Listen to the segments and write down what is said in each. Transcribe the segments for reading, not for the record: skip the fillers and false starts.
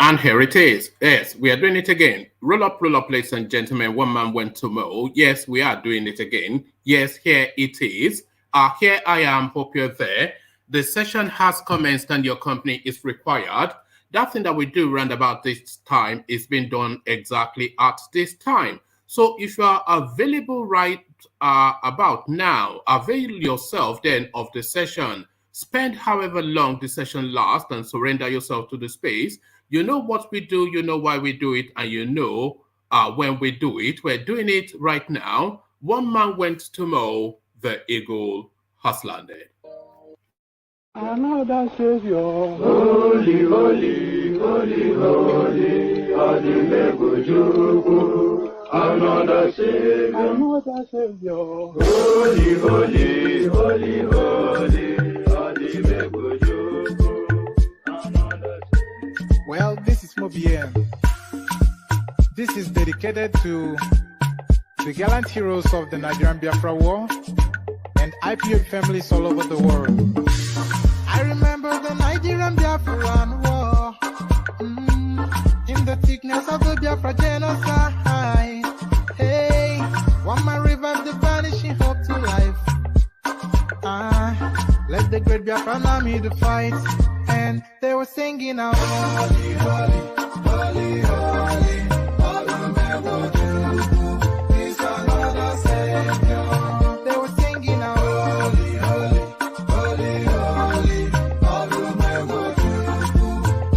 And here it is. Yes, we are doing it again. Roll up, ladies and gentlemen. One man went to mow. Yes, we are doing it again. Yes, here it is. Here I am. Hope you're there. The session has commenced and your company is required. That thing that we do around about this time is being done exactly at this time. So if you are available right about now, avail yourself then of the session. Spend however long the session lasts and surrender yourself to the space. You know what we do, you know why we do it, and you know when we do it. We're doing it right now. One man went to mow, the eagle has landed. Another Savior, holy, holy, holy, holy, Adimegojuku. Another Savior, holy, holy, holy, holy, Adimegojuku. Well, this is Mobien. This is dedicated to the gallant heroes of the Nigerian Biafra War and IPO families all over the world. I remember the Nigerian Biafran War, in the thickness of the Biafra genocide. Hey, one man revived the vanishing hope to life. Let the great Biafran army to fight, and they were singing out, holy, holy, holy, holy, is another Savior. They were singing out, holy, holy, holy, holy,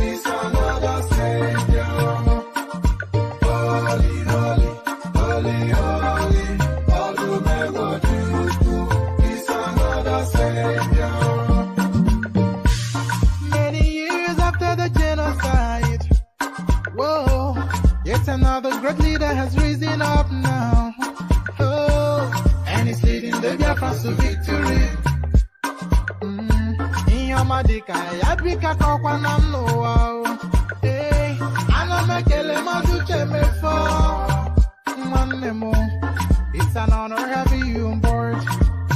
is another Savior. Holy, holy, holy, holy, is another Savior. Many years after the genocide, whoa, yet another great leader has risen up now. Oh, and he's leading the Biafrans to victory. Inyamadika yabika kwa namno wao. Hey, anamekele mazuche mefo. Mwanemo, it's an honor having you on board.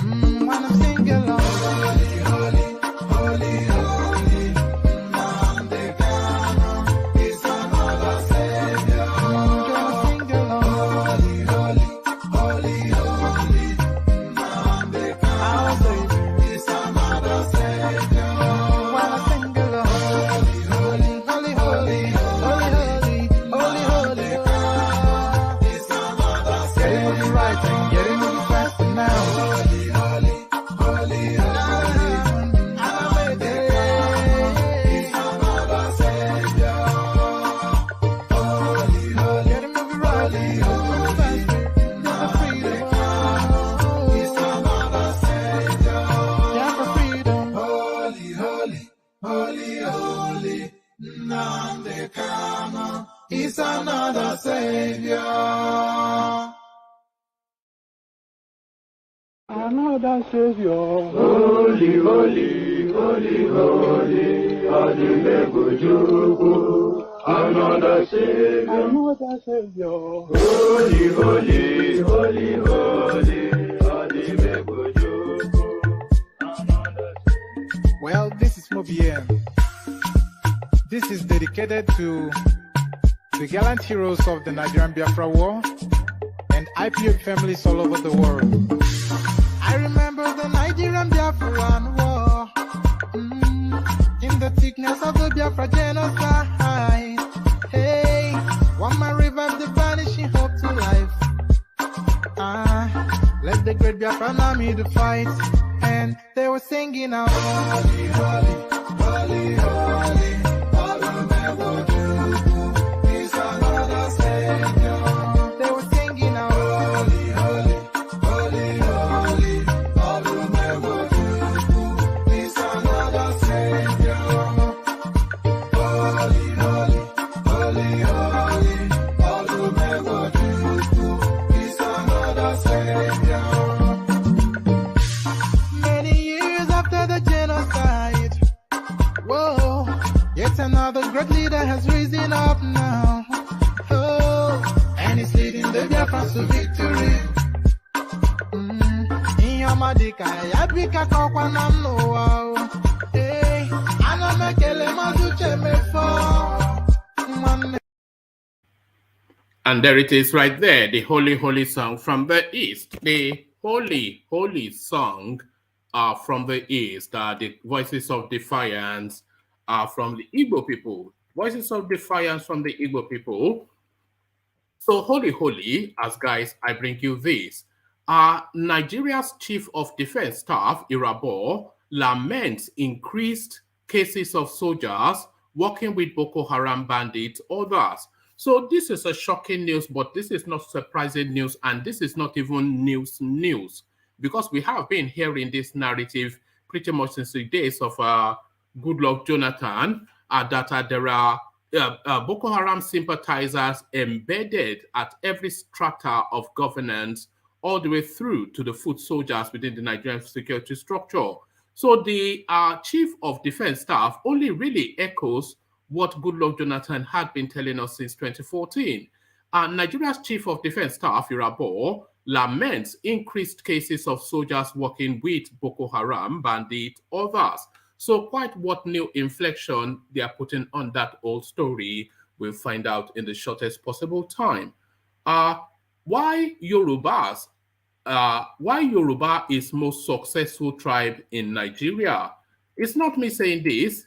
When I'm singing along, holy, holy, holy, holy, Namdekano is another Savior. Sing along, holy, holy, holy, holy, Namdekano is another Savior. When I sing along, holy, holy, holy, holy, holy, holy, holy, is another Savior. Getting it right and getting it faster now. Holy, holy, holy, holy, is another Savior. Holy, holy, get him moving right, faster, never freedom. Is another Savior. Never freedom. Holy, holy, holy, holy, Namdekano is another Savior. Another Savior, holy, holy, holy, holy, Adimegojuku. Another Savior, holy, holy, holy, holy, Adimegojuku. Well, this is Mobien. This is dedicated to the gallant heroes of the Nigerian Biafra War and IPO families all over the world. I remember the Nigerian Biafran War, in the thickness of the Biafra genocide. Hey, one man revived the vanishing hope to life. Let the great Biafran army to fight, and they were singing out, holy, holy, holy, holy, is another Savior. They were singing out, holy, holy, holy, holy, is another Savior. Holy, holy, holy, holy, is another Savior. Many years after the genocide, whoa, yet another great leader has risen up now. Oh, and he's leading the Biafrans to victory. Inyamadika yabika kwa namno wao. Hey, anamekele mazuche mefo. And there it is right there, the Holy, Holy Song from the East. The Holy, Holy Song from the East. The Voices of Defiance from the Igbo people. Voices of Defiance from the Igbo people. So, Holy, Holy, as guys, I bring you this. Nigeria's Chief of Defense Staff, Irabo, laments increased cases of soldiers working with Boko Haram bandits, others. So this is a shocking news, but this is not surprising news, and this is not even news, because we have been hearing this narrative pretty much since the days of Goodluck Jonathan, that there are Boko Haram sympathizers embedded at every strata of governance, all the way through to the foot soldiers within the Nigerian security structure. So the Chief of Defense Staff only really echoes what Goodluck Jonathan had been telling us since 2014. Nigeria's Chief of Defense Staff, Irabo, laments increased cases of soldiers working with Boko Haram, bandit, others. So quite what new inflection they are putting on that old story, we'll find out in the shortest possible time. Why Yorubas? Why Yoruba is most successful tribe in Nigeria? It's not me saying this.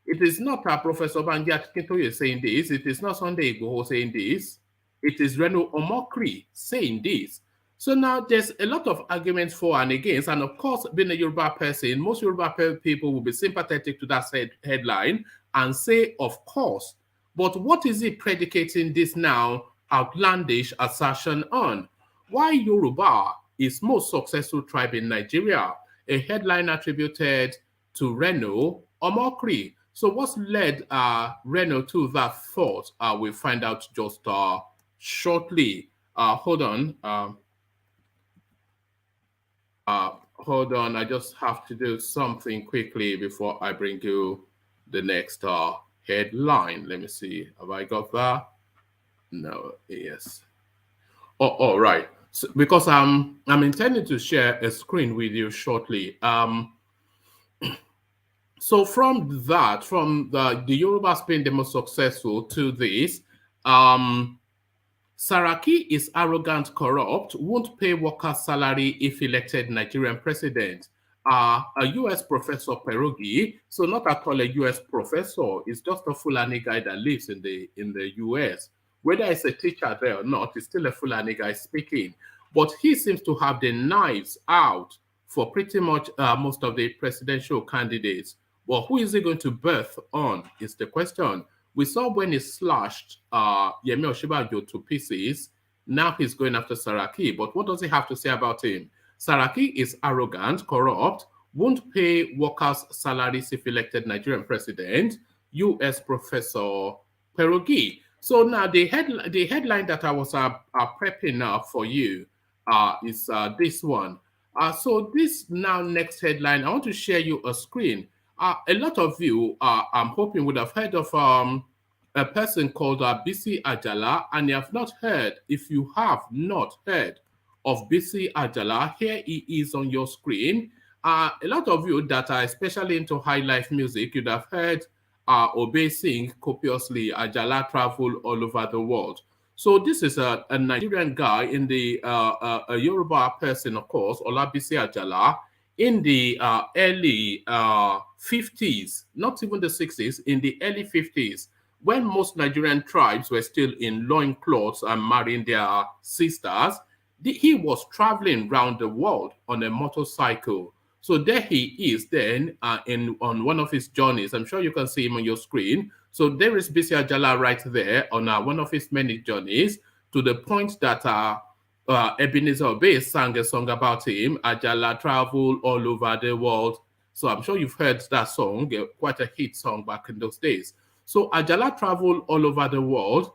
It is not Professor Banjat Kintoye saying this. It is not Sunday Igboho saying this. It is Reno Omokri saying this. So now there's a lot of arguments for and against. And of course, being a Yoruba person, most Yoruba people will be sympathetic to that headline and say, of course. But what is it predicating this now outlandish assertion on? Why Yoruba is most successful tribe in Nigeria? A headline attributed to Reno Omokri. So what's led Reno to that thought? We'll find out just shortly. Hold on. Hold on. I just have to do something quickly before I bring you the next headline. Let me see. Have I got that? No. Yes. Oh, all right. So, because I'm intending to share a screen with you shortly. So from the Yorubas being the most successful to this, Saraki is arrogant, corrupt, won't pay workers' salary if elected Nigerian president. A U.S. professor, Perogi, so not at all a U.S. professor, is just a Fulani guy that lives in the U.S. Whether it's a teacher there or not, it's still a Fulani guy speaking. But he seems to have the knives out for pretty much most of the presidential candidates. Well, who is he going to birth on is the question. We saw when he slashed Yemi Oshibajo to pieces. Now he's going after Saraki. But what does he have to say about him? Saraki is arrogant, corrupt, won't pay workers' salaries if elected Nigerian president, U.S. professor Perogi. So now the headline that I was prepping up for you is this one. So this now next headline, I want to share you a screen. A lot of you, I'm hoping, would have heard of a person called Bisi Ajala, and if you have not heard of Bisi Ajala, here he is on your screen. A lot of you that are especially into high life music, you'd have heard Obe sing copiously. Ajala travel all over the world. So this is a Nigerian guy in the a Yoruba person, of course, Olabisi Ajala, in the early 50s, not even the 60s, in the early 50s, when most Nigerian tribes were still in loincloths and marrying their sisters, he was traveling around the world on a motorcycle. So there he is then on one of his journeys. I'm sure you can see him on your screen. So there is Bisi Ajala right there on one of his many journeys, to the point that Ebenezer Obey sang a song about him, Ajala travel all over the world. So I'm sure you've heard that song, quite a hit song back in those days. So Ajala travel all over the world.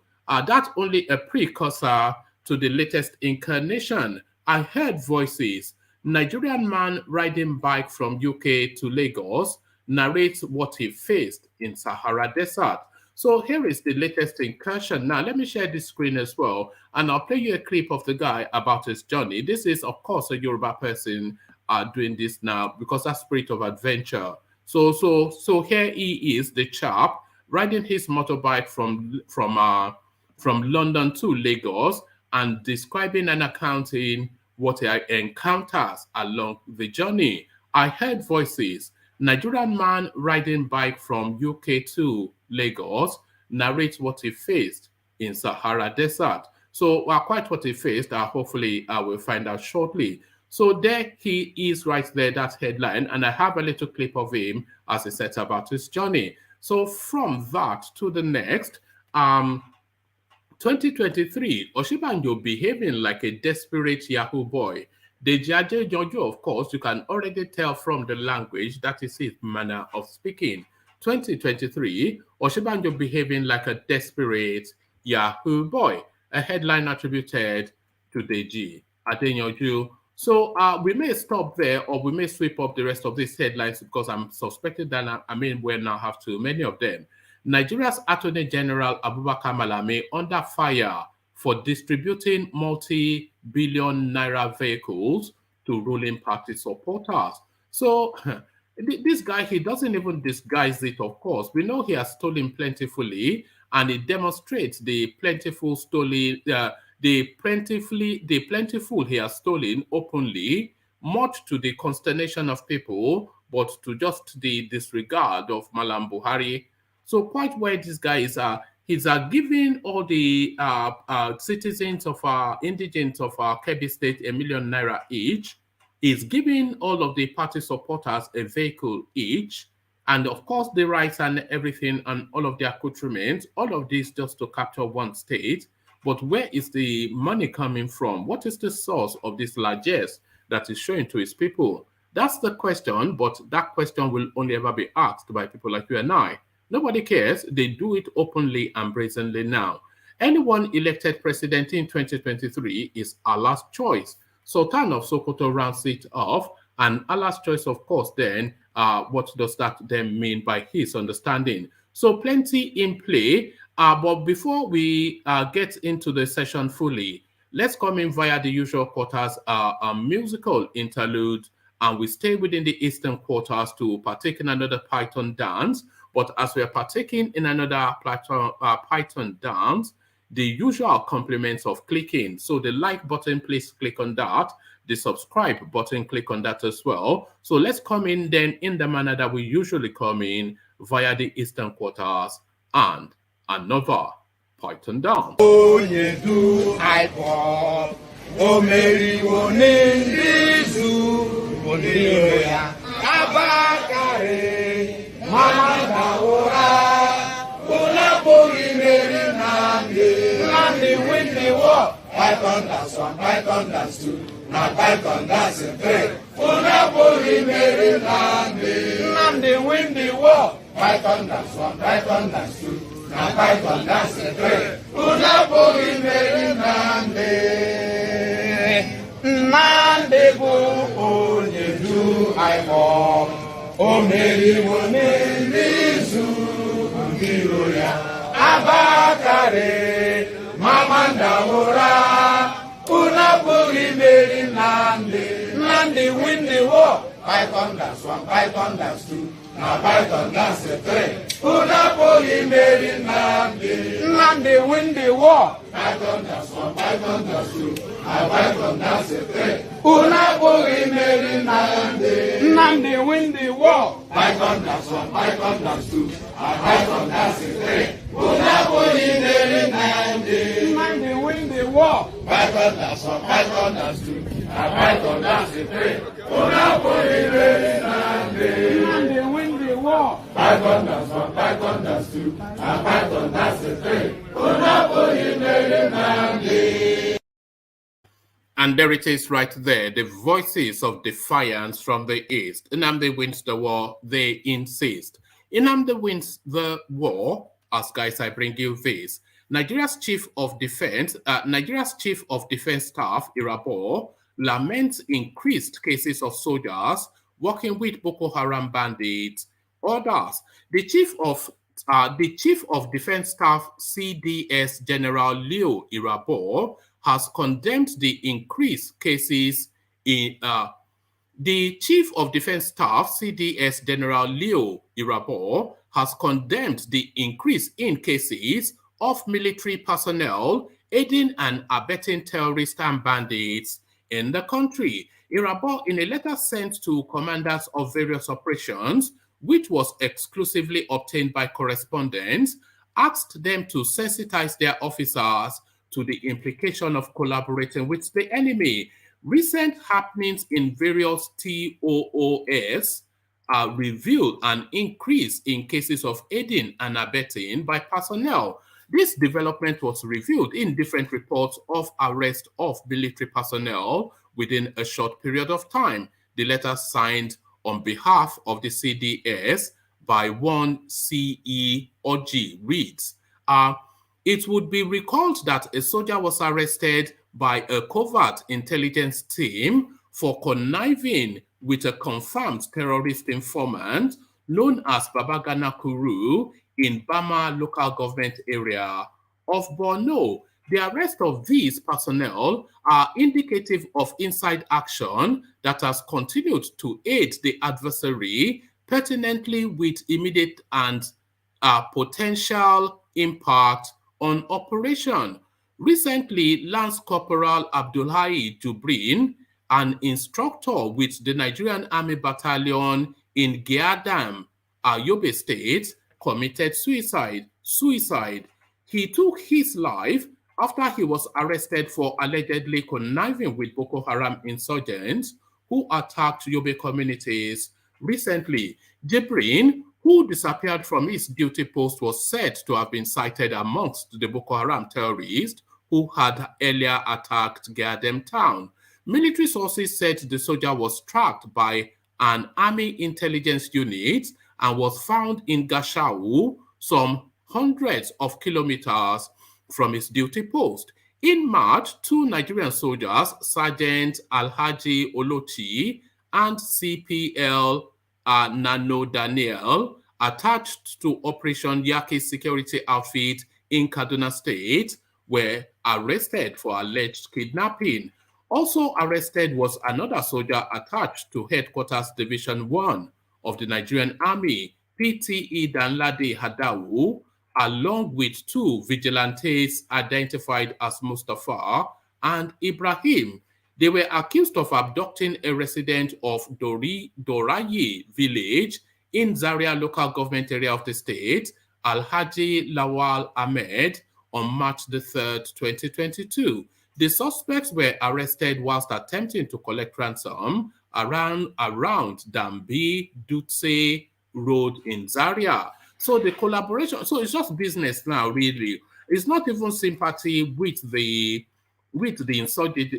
That's only a precursor to the latest incarnation. I heard voices. Nigerian man riding bike from UK to Lagos narrates what he faced in Sahara Desert. So here is the latest incursion. Now, let me share this screen as well, and I'll play you a clip of the guy about his journey. This is, of course, a Yoruba person doing this now because that spirit of adventure. So here he is, the chap, riding his motorbike from from London to Lagos and describing and accounting what he encounters along the journey. I heard voices. Nigerian man riding bike from UK to Lagos narrates what he faced in Sahara Desert. So quite what he faced, hopefully I will find out shortly. So there he is right there, that headline, and I have a little clip of him as he sets about his journey. So from that to the next, 2023, Oshibanjo behaving like a desperate Yahoo boy. The Jaje Jojo, of course, you can already tell from the language that is his manner of speaking. 2023, Oshibanjo behaving like a desperate Yahoo boy. A headline attributed to Deji Adeyanju. So we may stop there, or we may sweep up the rest of these headlines because I'm suspecting that we'll now have too many of them. Nigeria's Attorney General Abubakar Malami under fire for distributing multi-billion naira vehicles to ruling party supporters. So this guy, he doesn't even disguise it, of course. We know he has stolen plentifully, and it demonstrates the plentiful stolen, the plentiful he has stolen openly, much to the consternation of people, but to just the disregard of Malam Buhari. So quite where this guy is, he's giving all the citizens of indigents of Kebbi State $1 million naira each. He's giving all of the party supporters a vehicle each, and of course the rights and everything and all of the accoutrements, all of this just to capture one state. But where is the money coming from? What is the source of this largesse that is showing to his people? That's the question, but that question will only ever be asked by people like you and I. Nobody cares. They do it openly and brazenly now. Anyone elected president in 2023 is Allah's choice. Sultan of Sokoto rounds it off, and Allah's choice, of course, then, what does that then mean by his understanding? So plenty in play, but before we get into the session fully, let's come in via the usual quarters, a musical interlude, and we stay within the eastern quarters to partake in another Python dance. But as we are partaking in another Python dance, the usual compliments of clicking. So the like button, please click on that. The subscribe button, click on that as well. So let's come in then in the manner that we usually come in via the eastern quarters and another Python dance. Python dance 1, Python dance 2, now Python dance 3. Unapoli Mary Nandi win the war. Python dance 1, Python dance 2, now Python dance 3. Unapoli Mary Nandi go onye do I walk. O Mary Wonelizu Biroya Abakare Mamanda Wora, Unapuri Mary Nandi win the war. Python dance 1, Python dance 2, now Python dance 3. Unapuri Mary Nandi win the war. Python dance 1, Python dance 2, now Python dance 3. Unapuri Mary Nandi win the war. Python dance 1, Python dance 2, now Python dance 3. Unapoli Mary Nandi win the war. Python dance 1, Python dance 2, now Python dance 3. Unapoli Mary Nandi win the war. Python dance 1, Python dance 2, now Python dance 3. Unapoli Mary Nandi. And there it is right there, the voices of defiance from the east. Nnamdi wins the war, they insist. Nnamdi wins the war. As guys, I bring you this. Nigeria's Chief of Defense Staff, Irabo, laments increased cases of soldiers working with Boko Haram bandits. Others, the Chief of Defense Staff, CDS General Leo Irabo, has condemned the increased cases in the Chief of Defense Staff, CDS General Leo Irabo, has condemned the increase in cases of military personnel aiding and abetting terrorists and bandits in the country. Irabor, in a letter sent to commanders of various operations, which was exclusively obtained by correspondence, asked them to sensitize their officers to the implication of collaborating with the enemy. Recent happenings in various TOOS revealed an increase in cases of aiding and abetting by personnel. This development was revealed in different reports of arrest of military personnel within a short period of time. The letter signed on behalf of the CDS by one CE Oji reads, it would be recalled that a soldier was arrested by a covert intelligence team for conniving with a confirmed terrorist informant known as Babagana Kuru in Bama local government area of Borno. The arrest of these personnel are indicative of inside action that has continued to aid the adversary pertinently with immediate and potential impact on operation. Recently, Lance Corporal Abdullahi Jubrin, an instructor with the Nigerian Army Battalion in Giadam, Yobe State, committed suicide. He took his life after he was arrested for allegedly conniving with Boko Haram insurgents who attacked Yobe communities recently. Jibrin, who disappeared from his duty post, was said to have been cited amongst the Boko Haram terrorists who had earlier attacked Giadam town. Military sources said the soldier was tracked by an army intelligence unit and was found in Gashau, some hundreds of kilometers from his duty post. In March, two Nigerian soldiers, Sergeant Alhaji Olochi and CPL Nano Daniel, attached to Operation Yaki security outfit in Kaduna State, were arrested for alleged kidnapping. Also arrested was another soldier attached to Headquarters Division 1 of the Nigerian Army, PTE Danladi Hadawu, along with two vigilantes identified as Mustafa and Ibrahim. They were accused of abducting a resident of Dorayi village in Zaria local government area of the state, Alhaji Lawal Ahmed, on March the 3rd, 2022. The suspects were arrested whilst attempting to collect ransom around Dambi Dutse Road in Zaria. So the collaboration, so it's just business now, really. It's not even sympathy with the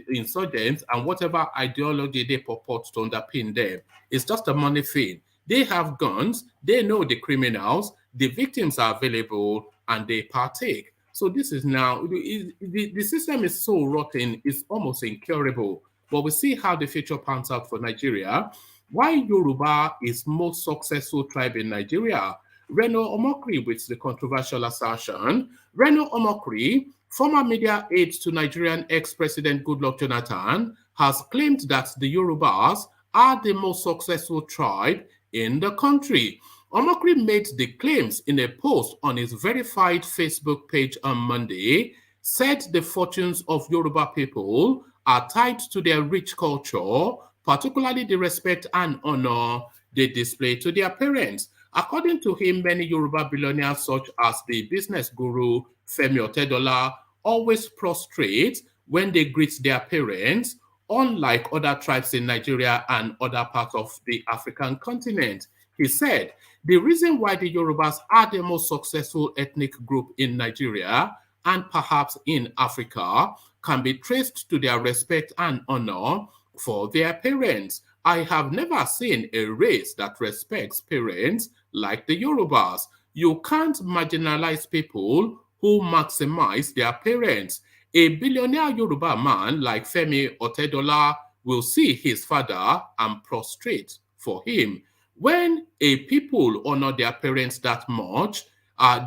insurgents and whatever ideology they purport to underpin them. It's just a money thing. They have guns, they know the criminals, the victims are available, and they partake. So this is now, the system is so rotten, it's almost incurable. But we see how the future pans out for Nigeria. Why Yoruba is most successful tribe in Nigeria? Reno Omokri with the controversial assertion. Reno Omokri, former media aide to Nigerian ex-president Goodluck Jonathan, has claimed that the Yorubas are the most successful tribe in the country. Omokri made the claims in a post on his verified Facebook page on Monday, said the fortunes of Yoruba people are tied to their rich culture, particularly the respect and honor they display to their parents. According to him, many Yoruba billionaires such as the business guru Femi Otedola always prostrate when they greet their parents, unlike other tribes in Nigeria and other parts of the African continent. He said, the reason why the Yorubas are the most successful ethnic group in Nigeria and perhaps in Africa can be traced to their respect and honor for their parents. I have never seen a race that respects parents like the Yorubas. You can't marginalize people who maximize their parents. A billionaire Yoruba man like Femi Otedola will see his father and prostrate for him. When a people honor their parents that much,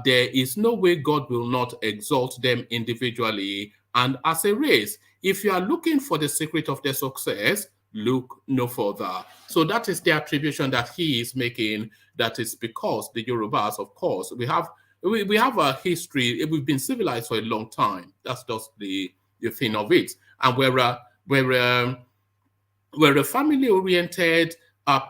there is no way God will not exalt them individually and as a race. If you are looking for the secret of their success, look no further. So that is the attribution that he is making, that is because the Yorubas, of course, we have We have a history. We've been civilized for a long time. That's just the thing of it. And we're a family-oriented,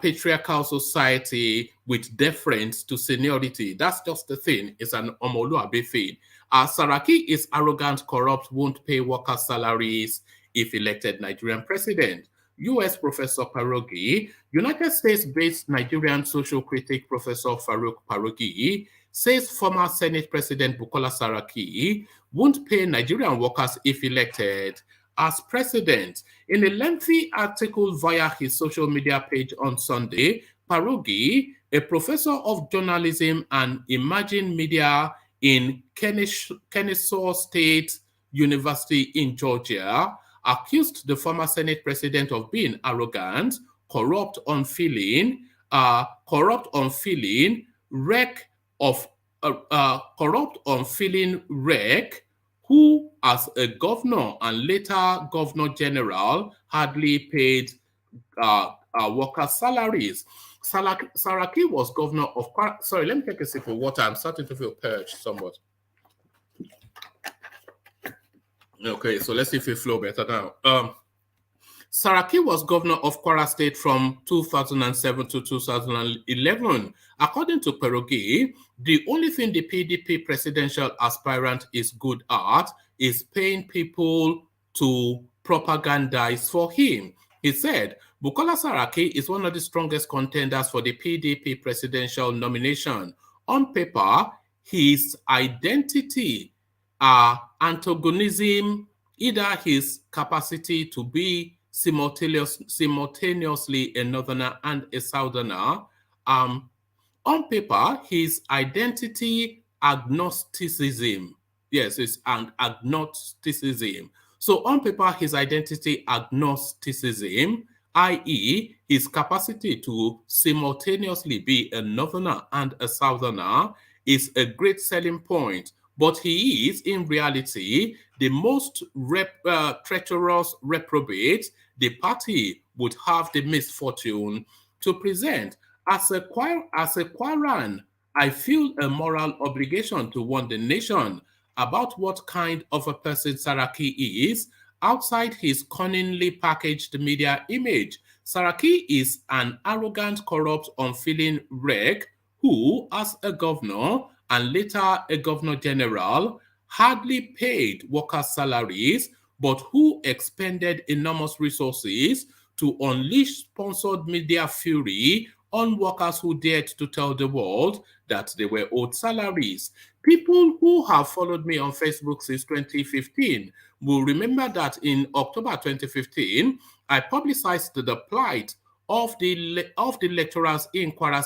patriarchal society with deference to seniority. That's just the thing. It's an Omoluabe thing. Saraki is arrogant, corrupt, won't pay workers' salaries if elected Nigerian president. U.S. Professor Parogi, United States-based Nigerian social critic Professor Farouk Parogi says former Senate President Bukola Saraki won't pay Nigerian workers if elected as president. In a lengthy article via his social media page on Sunday, Parogi, a professor of journalism and emerging media in Kennesaw State University in Georgia, accused the former Senate president of being arrogant, corrupt, unfeeling, wreck, who, as a governor and later governor general, hardly paid workers' salaries. Saraki was governor of... Sorry, let me take a sip of water. I'm starting to feel parched somewhat. Okay, so let's see if it flow better now. Saraki was governor of Kwara State from 2007 to 2011. According to Perogi, the only thing the PDP presidential aspirant is good at is paying people to propagandize for him. He said, Bukola Saraki is one of the strongest contenders for the PDP presidential nomination. On paper, his identity, antagonism, either his capacity to be simultaneously a northerner and a southerner. On paper, his identity agnosticism. Yes, it's an agnosticism. So on paper, his identity agnosticism, i.e., his capacity to simultaneously be a northerner and a southerner, is a great selling point. But he is, in reality, the most treacherous reprobate the party would have the misfortune to present. As a Kwaran, I feel a moral obligation to warn the nation about what kind of a person Saraki is outside his cunningly packaged media image. Saraki is an arrogant, corrupt, unfeeling wreck who, as a governor and later a governor general, hardly paid workers' salaries, but who expended enormous resources to unleash sponsored media fury on workers who dared to tell the world that they were owed salaries. People who have followed me on Facebook since 2015 will remember that in October 2015, I publicized the plight of the lecturers in Kwara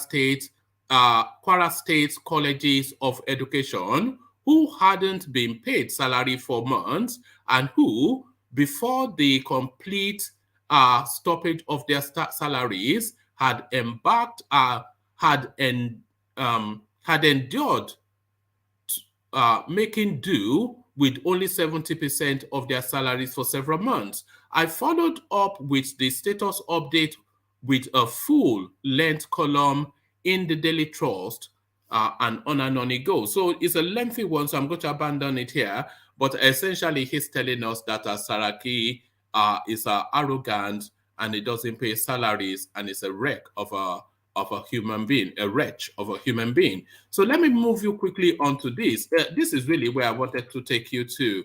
State's colleges of education who hadn't been paid salary for months and who, before the complete stoppage of their salaries, had endured making do with only 70% of their salaries for several months. I followed up with the status update with a full-length column in the Daily Trust, and on it goes. So it's a lengthy one, so I'm going to abandon it here. But essentially, he's telling us that Saraki is arrogant and he doesn't pay salaries and is a wreck of a human being, a wretch of a human being. So let me move you quickly onto this. This is really where I wanted to take you to.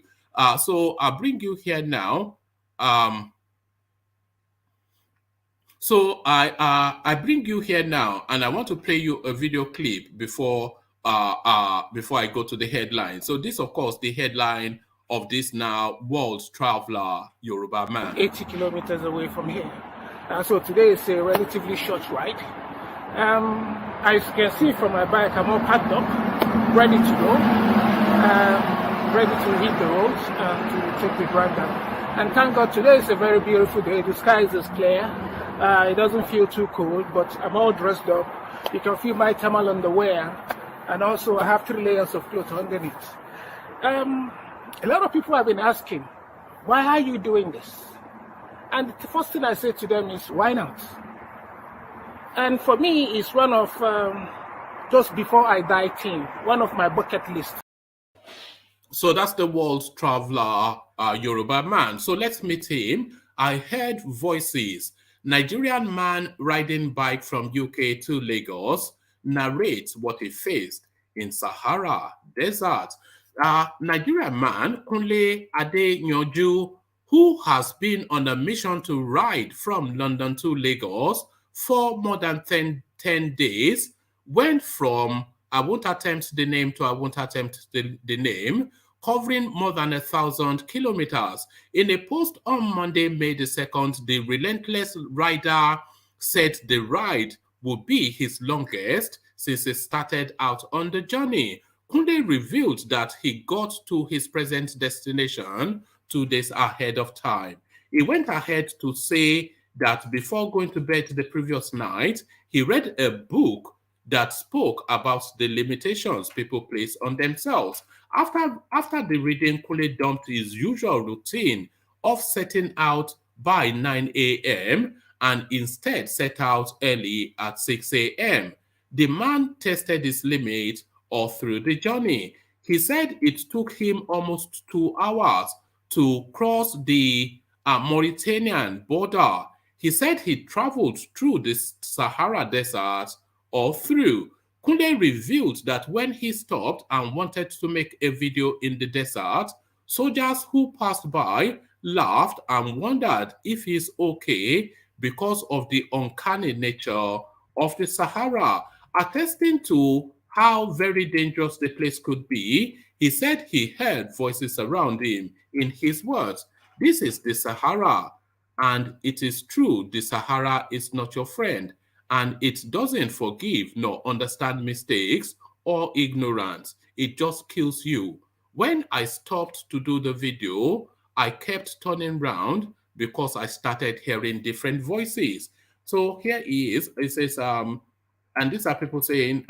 So I'll bring you here now. So I bring you here now, and I want to play you a video clip before I go to the headline. So this, of course, the headline of this now world traveler Yoruba man. 80 kilometers away from here. So today is a relatively short ride. As you can see from my bike, I'm all packed up, ready to go, ready to hit the roads and to take the drive down. And thank God today is a very beautiful day. The sky is clear. It doesn't feel too cold, but I'm all dressed up. You can feel my thermal underwear, and also I have 3 layers of clothes underneath. A lot of people have been asking, why are you doing this? And the first thing I say to them is, why not? And for me, it's one of just before I die thing, one of my bucket lists. So that's the world traveler, Yoruba man. So let's meet him. I heard voices. Nigerian man riding bike from UK to Lagos narrates what he faced in Sahara Desert. Nigerian man Kunle Adeyanju, who has been on a mission to ride from London to Lagos for more than 10 days, went from I won't attempt the name to I won't attempt the name, covering more than 1,000 kilometers. In a post on Monday, May the 2nd, the relentless rider said the ride would be his longest since he started out on the journey. Kunde revealed that he got to his present destination 2 days ahead of time. He went ahead to say that before going to bed the previous night, he read a book that spoke about the limitations people place on themselves. After the reading, Kunle dumped his usual routine of setting out by 9 a.m. and instead set out early at 6 a.m. The man tested his limit all through the journey. He said it took him almost 2 hours to cross the Mauritanian border. He said he traveled through the Sahara Desert all through. Kunle revealed that when he stopped and wanted to make a video in the desert, soldiers who passed by laughed and wondered if he's okay because of the uncanny nature of the Sahara. Attesting to how very dangerous the place could be, he said he heard voices around him. In his words, "This is the Sahara, and it is true the Sahara is not your friend, and it doesn't forgive nor understand mistakes or ignorance. It just kills you." When I stopped to do the video, I kept turning round because I started hearing different voices. So here he is. It says, and these are people saying,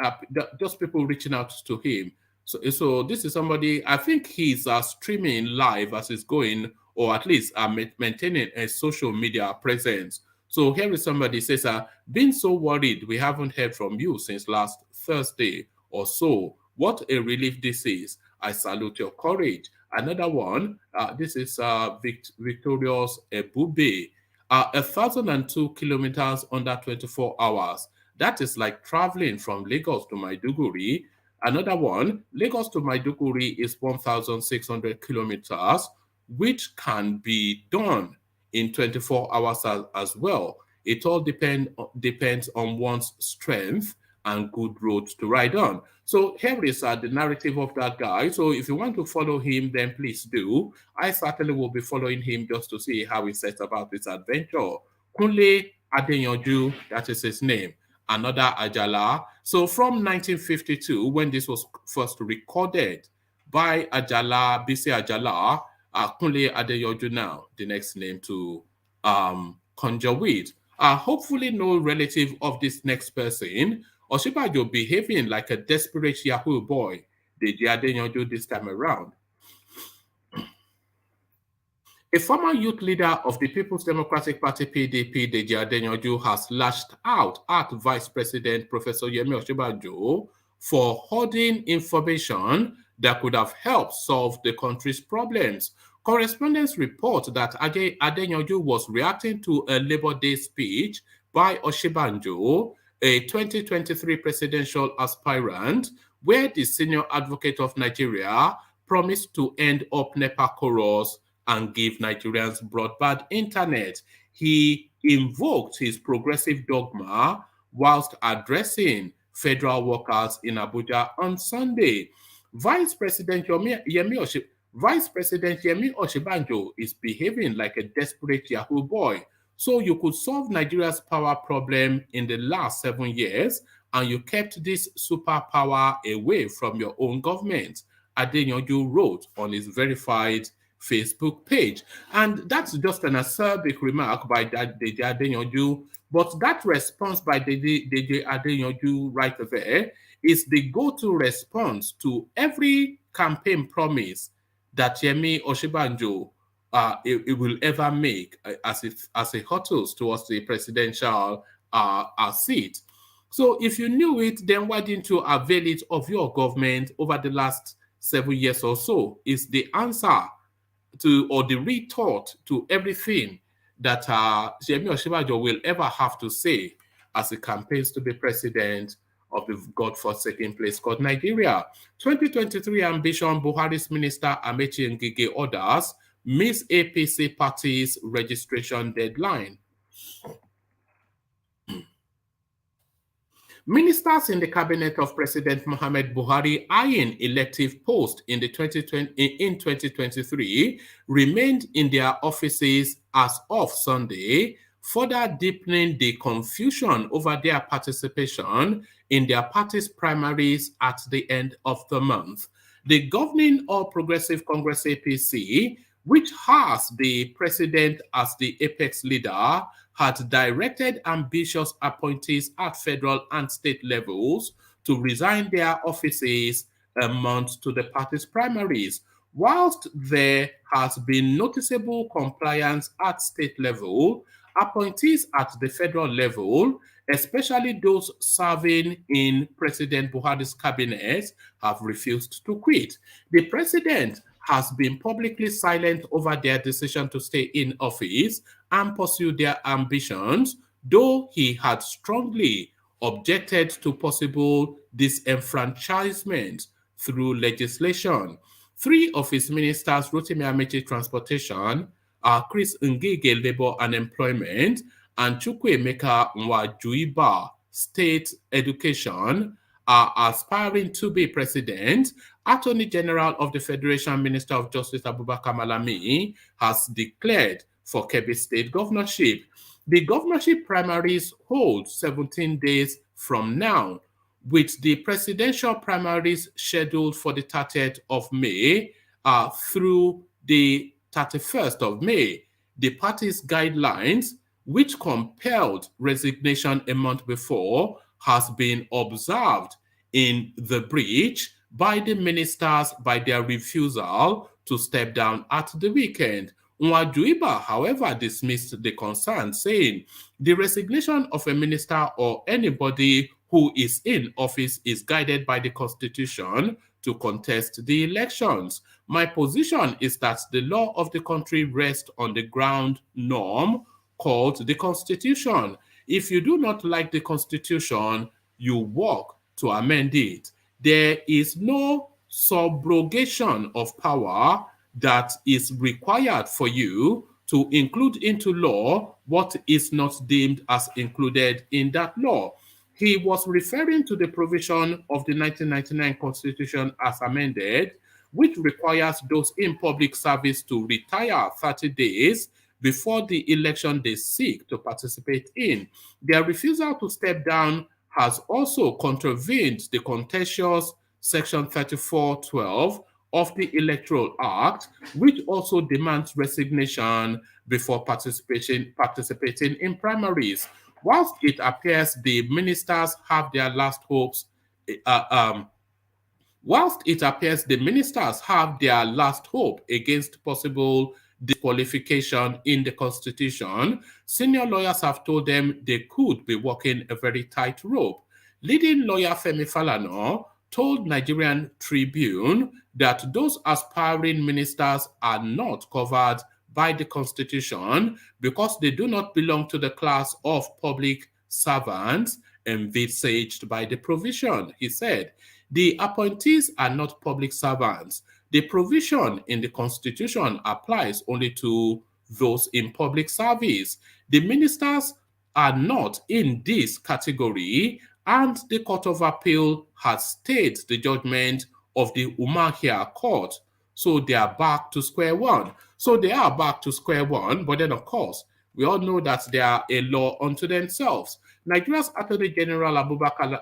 just people reaching out to him. So this is somebody, I think he's streaming live as he's going, or at least maintaining a social media presence. So here is somebody says, been so worried we haven't heard from you since last Thursday or so. What a relief this is. I salute your courage. Another one, this is Victorious Ebube. 1,002 kilometers under 24 hours. That is like traveling from Lagos to Maiduguri. Another one, Lagos to Maiduguri is 1,600 kilometers, which can be done in 24 hours as well. It all depends on one's strength and good roads to ride on. So here is the narrative of that guy. So if you want to follow him, then please do. I certainly will be following him just to see how he sets about his adventure. Kunle Adeyanju, that is his name. Another Ajala. So from 1952, when this was first recorded by Ajala, Bisi Ajala, Kunle Adeyanju now, the next name to conjure with. Hopefully no relative of this next person. Oshibajo behaving like a desperate Yahoo boy. Deji Adeyanju this time around. A former youth leader of the People's Democratic Party PDP, Deji Adeyanju, has lashed out at Vice President Professor Yemi Oshibajo for hoarding information that could have helped solve the country's problems. Correspondents report that Adeyanju was reacting to a Labour Day speech by Oshibanjo, a 2023 presidential aspirant, where the senior advocate of Nigeria promised to end up NEPA chorus and give Nigerians broadband internet. He invoked his progressive dogma whilst addressing federal workers in Abuja on Sunday. Vice President Yemi Oshibanjo is behaving like a desperate Yahoo boy. So you could solve Nigeria's power problem in the last 7 years, and you kept this superpower away from your own government, Adeyanju wrote on his verified Facebook page. And that's just an acerbic remark by Deji Adeyanju, but that response by Deji Adeyanju right there is the go-to response to every campaign promise that Yemi Oshibanjo it will ever make as it hurtles towards the presidential seat. So if you knew it, then why didn't you avail it of your government over the last 7 years or so? Is the answer to, or the retort to everything that Yemi Osinbajo will ever have to say as he campaigns to be president of the godforsaken place called Nigeria. 2023 ambition, Buharis Minister Amechi Ngige orders miss APC party's registration deadline. Ministers in the cabinet of President Muhammad Buhari eyeing elective post in 2023 remained in their offices as of Sunday, further deepening the confusion over their participation in their party's primaries at the end of the month. The governing All Progressive Congress APC, which has the president as the apex leader, had directed ambitious appointees at federal and state levels to resign their offices a month to the party's primaries. Whilst there has been noticeable compliance at state level, appointees at the federal level, especially those serving in President Buhari's cabinet, have refused to quit. The president has been publicly silent over their decision to stay in office and pursue their ambitions, though he had strongly objected to possible disenfranchisement through legislation. 3 of his ministers, Rotimi Amechi Transportation, Chris Ngige Labor and Employment, and Chukwuemeka Nwajuiba State Education, are aspiring to be president. Attorney General of the Federation, Minister of Justice Abubakar Malami, has declared for Kebbi State governorship. The governorship primaries hold 17 days from now, with the presidential primaries scheduled for the 30th of May through the 31st of May. The party's guidelines, which compelled resignation a month before, has been observed in the breach by the ministers by their refusal to step down at the weekend. Nwajuiba, however, dismissed the concern, saying the resignation of a minister or anybody who is in office is guided by the Constitution to contest the elections. My position is that the law of the country rests on the ground norm called the Constitution. If you do not like the Constitution, you work to amend it. There is no subrogation of power that is required for you to include into law what is not deemed as included in that law. He was referring to the provision of the 1999 Constitution as amended, which requires those in public service to retire 30 days before the election they seek to participate in. Their refusal to step down has also contravened the contentious Section 34(12) of the Electoral Act, which also demands resignation before participating in primaries. Whilst it appears the ministers have their last hopes, against possible disqualification in the Constitution, senior lawyers have told them they could be walking a very tight rope. Leading lawyer Femi Falana told Nigerian Tribune that those aspiring ministers are not covered by the Constitution because they do not belong to the class of public servants envisaged by the provision. He said, the appointees are not public servants. The provision in the Constitution applies only to those in public service. The ministers are not in this category, and the Court of Appeal has stayed the judgment of the Umahia Court. So they are back to square one. But then, of course, we all know that they are a law unto themselves. Nigeria's Attorney General Abubakar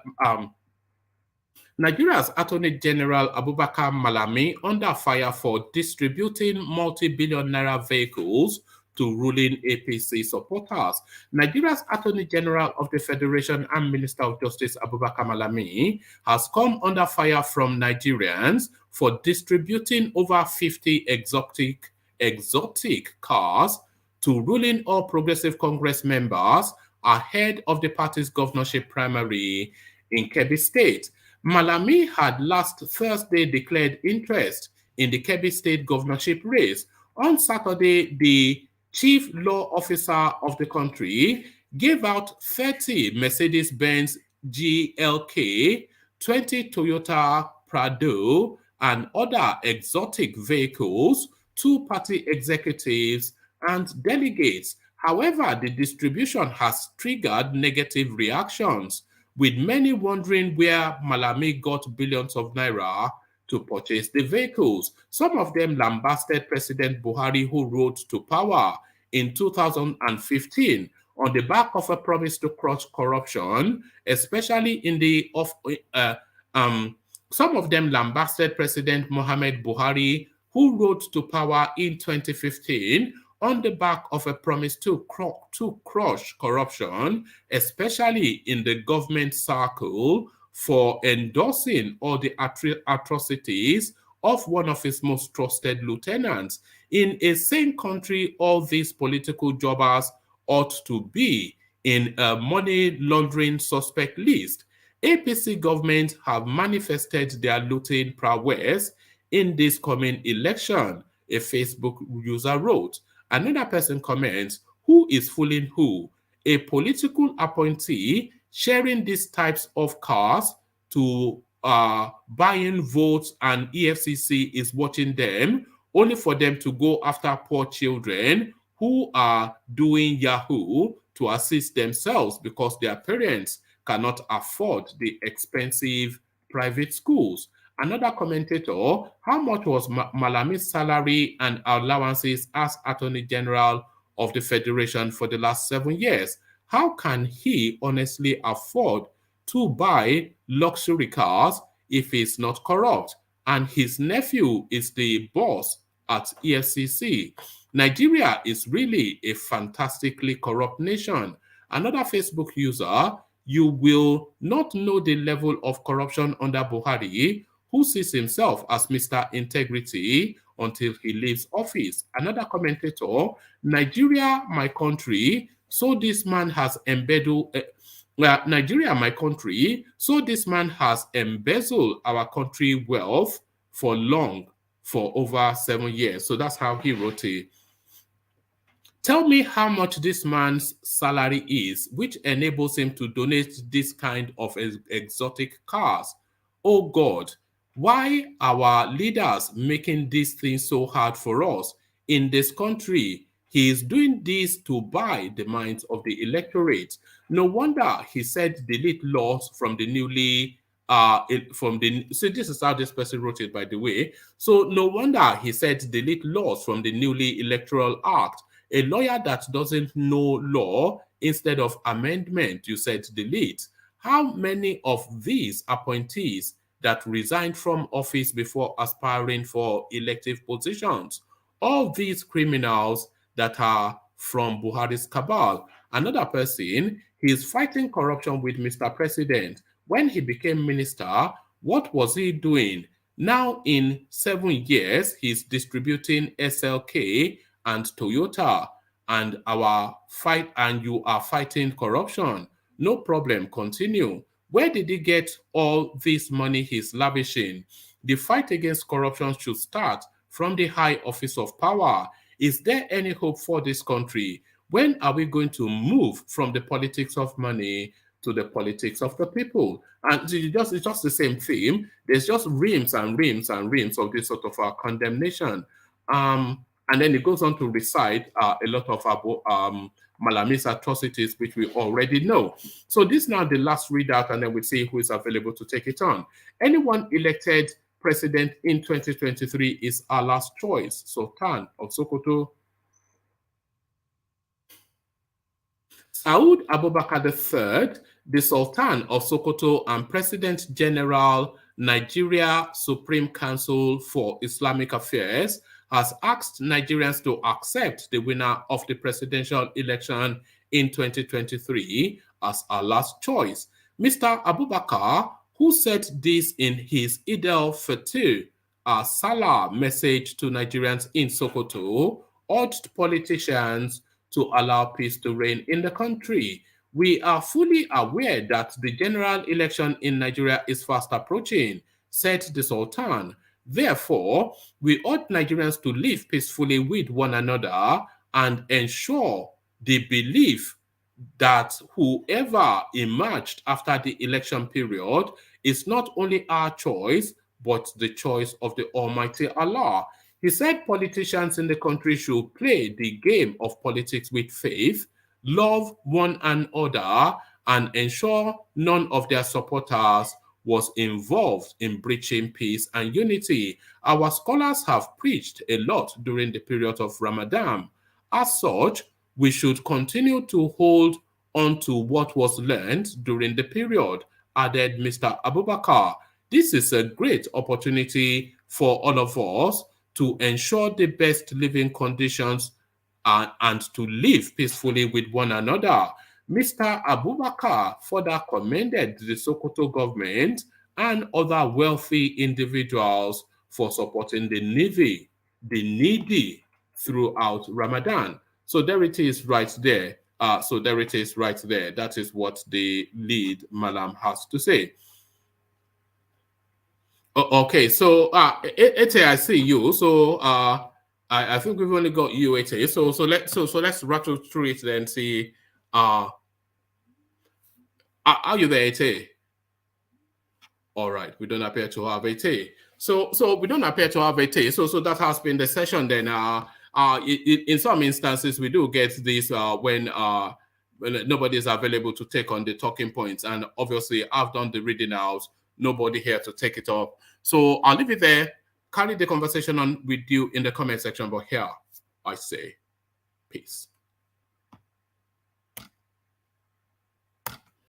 Malami under fire for distributing multi-billion naira vehicles to ruling APC supporters. Nigeria's Attorney General of the Federation and Minister of Justice Abubakar Malami has come under fire from Nigerians for distributing over 50 exotic cars to ruling All Progressive Congress members ahead of the party's governorship primary in Kebbi State. Malami had last Thursday declared interest in the Kebbi State governorship race. On Saturday, the chief law officer of the country gave out 30 Mercedes-Benz GLK, 20 Toyota Prado, and other exotic vehicles to party executives and delegates. However, the distribution has triggered negative reactions, with many wondering where Malami got billions of naira to purchase the vehicles. Some of them lambasted President Buhari, who rose to power in 2015 on the back of a promise to crush corruption, especially in the some of them lambasted President Muhammad Buhari, who rose to power in 2015 on the back of a promise to crush corruption, especially in the government circle, for endorsing all the atrocities of one of his most trusted lieutenants. In a sane country, all these political jobbers ought to be in a money laundering suspect list. APC government have manifested their looting prowess in this coming election, a Facebook user wrote. Another person comments, who is fooling who? A political appointee sharing these types of cars to buying votes, and EFCC is watching them only for them to go after poor children who are doing Yahoo to assist themselves because their parents cannot afford the expensive private schools. Another commentator, how much was Malami's salary and allowances as Attorney General of the Federation for the last 7 years? How can he honestly afford to buy luxury cars if he's not corrupt? And his nephew is the boss at EFCC. Nigeria is really a fantastically corrupt nation. Another Facebook user, you will not know the level of corruption under Buhari, who sees himself as Mr. Integrity until he leaves office. Another commentator, Nigeria, my country, so this man has embezzled, Nigeria, my country, so this man has embezzled our country wealth for over 7 years. So that's how he wrote it. Tell me how much this man's salary is, which enables him to donate this kind of exotic cars. Oh God, why are leaders making these things so hard for us in this country? He is doing this to buy the minds of the electorate. No wonder he said delete laws from the newly so this is how this person wrote it, by the way. So no wonder he said delete laws from the newly Electoral Act. A lawyer that doesn't know law, instead of amendment, you said delete. How many of these appointees that resigned from office before aspiring for elective positions? All these criminals that are from Buhari's cabal. Another person, he is fighting corruption with Mr. President. When he became minister, what was he doing? Now in 7 years, he's distributing SLK and Toyota, and you are fighting corruption. No problem, continue. Where did he get all this money he's lavishing? The fight against corruption should start from the high office of power. Is there any hope for this country? When are we going to move from the politics of money to the politics of the people? And it's just the same theme. There's just reams and reams and reams of this sort of condemnation. And then it goes on to recite a lot of Malami's atrocities, which we already know. So this is now the last readout, and then we'll see who is available to take it on. Anyone elected president in 2023 is our last choice. Sultan of Sokoto. Saud Abubakar III, the Sultan of Sokoto and President General, Nigeria Supreme Council for Islamic Affairs, has asked Nigerians to accept the winner of the presidential election in 2023 as our last choice. Mr. Abubakar, who said this in his Eid al-Fitr Salah message to Nigerians in Sokoto, urged politicians to allow peace to reign in the country. We are fully aware that the general election in Nigeria is fast approaching, said the Sultan. Therefore, we urge Nigerians to live peacefully with one another and ensure the belief that whoever emerged after the election period is not only our choice, but the choice of the Almighty Allah. He said politicians in the country should play the game of politics with faith, love one another, and ensure none of their supporters was involved in breaching peace and unity. Our scholars have preached a lot during the period of Ramadan. As such, we should continue to hold on to what was learned during the period, added Mr. Abubakar. This is a great opportunity for all of us to ensure the best living conditions and to live peacefully with one another. Mr. Abubakar further commended the SOKOTO government and other wealthy individuals for supporting the needy throughout Ramadan. So there it is right there. That is what the lead Malam has to say. Okay, so Ete, I see you. So I think we've only got you, Ete. So let's rattle through it then. See, are you there, Ete? All right, we don't appear to have Ete. So we don't appear to have Ete. So that has been the session then. In some instances, we do get this when nobody is available to take on the talking points, and obviously I've done the reading out. Nobody here to take it up. So I'll leave it there. Carry the conversation on with you in the comment section. But here I say peace.